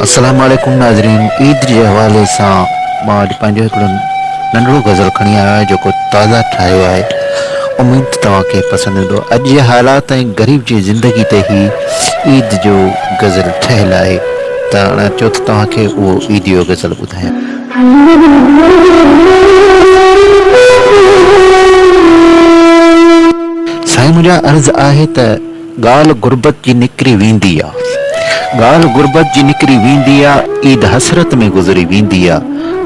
अस्सलाम वालेकुम नाज़रीन। ईद जे हवाले सां मां अॼु पंहिंजो हिकिड़ो नंढड़ो गज़ल खणी आयो आहियां जेको ताज़ा ठाहियो आहे। उमेद तव्हांखे पसंदि ईंदो। अॼु जे हालात ऐं ग़रीब जी ज़िंदगी ते ई ईद जो गज़ल ठहियलु आहे, त हाणे चओ त तव्हांखे उहो ईद जो गज़ल ॿुधायां। साईं मुंहिंजा अर्ज़ु आहे त ॻाल्हि गुरबत जी निकिरी वेंदी आहे, ॻाल्हि गुरबत जी निकिरी वेंदी आहे, ईद हसरत में गुज़री वेंदी आहे,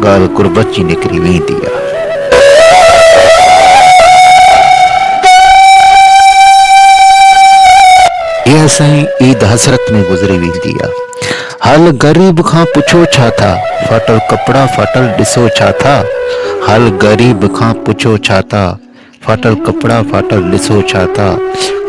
ॻाल्हि गुरबत जी निकिरी वेंदी आहे। इहा साईं ईद हसरत में गुज़री वेंदी आहे। हाल ग़रीब खां पुछो छा था, फाटल कपिड़ा फाटल ॾिसो छा था। हाल ग़रीब खां पुछो छा था, फाटल कपिड़ा फाटल ॾिसो छा था।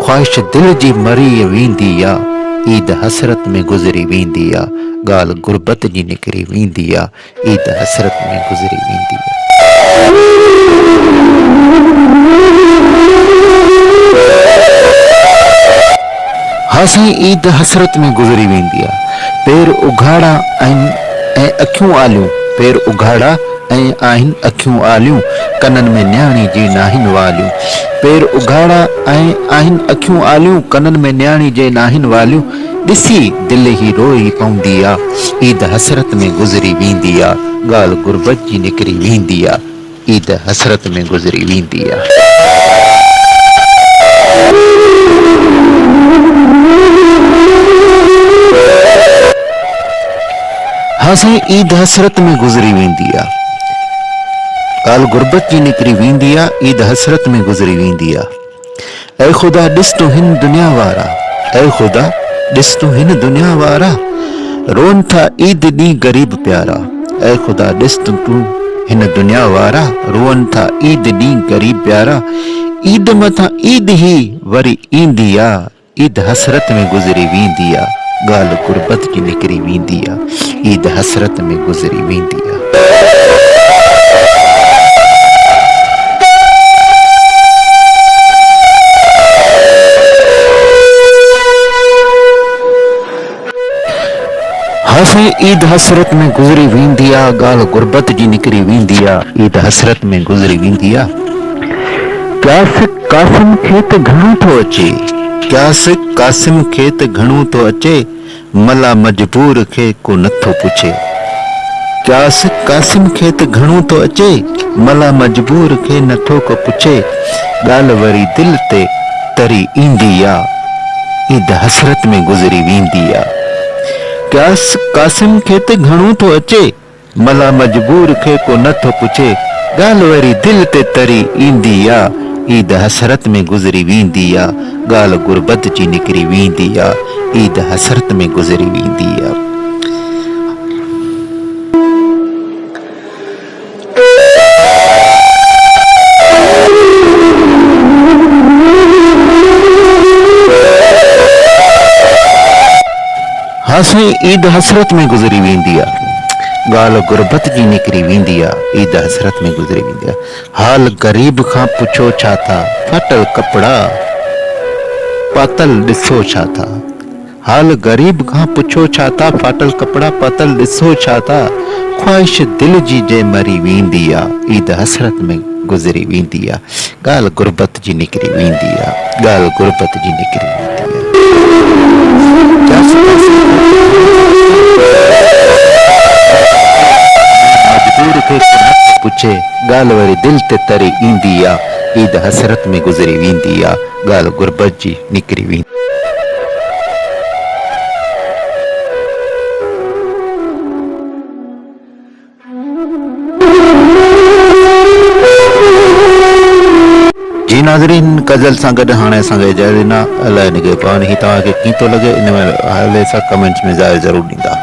ख़्वाहिश दिल जी मरी वेंदी आहे, ईद हसरत में गुज़री वेंदी आहे, ॻाल्हि गुरबत जी निकिरी वेंदी आहे, ईद हसरत में गुज़री वेंदी आहे। हा साईं, ईद हसरत में गुज़री वेंदी आहे। पेर उघाड़ा ऐं अखियूं आलियूं, पेर उघाड़ा ऐं आहिनि अखियूं आलियूं, कननि में न्याणी जी नाहिनि वालियूं। पेर उघाड़ा ऐं आहिनि अखियूं आलियूं, कननि में न्याणी जे नाहिनि वालियूं। ॾिसी दिलि ई रोई पवंदी आहे, ईद हसरत में गुज़री वेंदी आहे, ॻाल्हि गुरबत जी निकिरी वेंदी आहे, ईद हसरत में गुज़री वेंदी आहे। हा साईं, ईद हसरत में गुज़री वेंदी आहे, ॻाल्हि गुरबत जी निकिरी वेंदी आहे, ईद हसरत में गुज़री वेंदी आहे। ऐ ख़ुदा ॾिस तो हिन दुनिया वारा, ऐ ख़ुदा ॾिस तो हिन दुनिया वारा, रोन था ईद ॾींहुं ग़रीब प्यारा। ऐ ख़ुदा ॾिस तूं हिन दुनिया वारा, रोअन था ईद ॾींहुं ग़रीब प्यारा। ईद मथां ईद ही वरी ईंदी आहे, ईद हसरत में गुज़री वेंदी आहे, ॻाल्हि गुरबत जी निकिरी वेंदी आहे, ईद हसरत में गुज़री वेंदी आहे। हा साईं, ईद हसरत में गुज़री वेंदी आहे, ॻाल्हि गुरबत जी निकिरी वेंदी आहे, ईद हसरत में गुज़री वेंदी आहे। क्यास कासिम खे त घणो थो अचे, क्यास कासिम खे त घणो थो अचे, मला मजबूर खे को नथो पुछे। क्यास कासिम खे त घणो थो अचे, मला मजबूर खे नथो को पुछे। ॻाल्हि वरी दिल ते तरी ईंदी आहे, ईद हसरत में गुज़री वेंदी आहे। क्यास कासिम खे त घणो थो अचे, मला मजबूर खे को नथो पुछे। ॻाल्हि वरी दिल ते तरी ईंदी आहे, ईद हसरत में गुज़री वेंदी आहे, ॻाल्हि गुरबत जी निकिरी वेंदी आहे, ईद हसरत में गुज़री वेंदी आहे। हा साईं, ईद हसरत में गुज़री वेंदी आहे, ॻाल्हि गुरबत जी निकिरी वेंदी आहे, ईद हसरत में गुज़री वेंदी आहे। हाल ग़रीब खां पुछो छा था, फाटल कपिड़ा पातल ॾिसो छा था। हाल ग़रीब खां पुछो छा था, फाटल कपिड़ा पातल ॾिसो छा था। ख़्वाहिश दिल जी जे मरी वेंदी आहे, ईद हसरत में गुज़री वेंदी आहे, ॻाल्हि गुरबत जी निकिरी वेंदी आहे, ॻाल्हि गुरबत जी निकिरी वेंदी आहे। मजबूर खे पुछे, ॻाल्हि वरी दिल ते तरी ईंदी आहे, ईद हसरत में गुज़री वेंदी आहे, ॻाल्हि गुरबत जी निकिरी वेंदी। जी नाज़रीन, गज़ल सां गॾु हाणे असांखे इजाज़त ॾिना। अलाए हिनखे पाण ई तव्हांखे कीअं थो लॻे, इन में हाल सां कमेंट्स में ज़रूरु ॾींदा।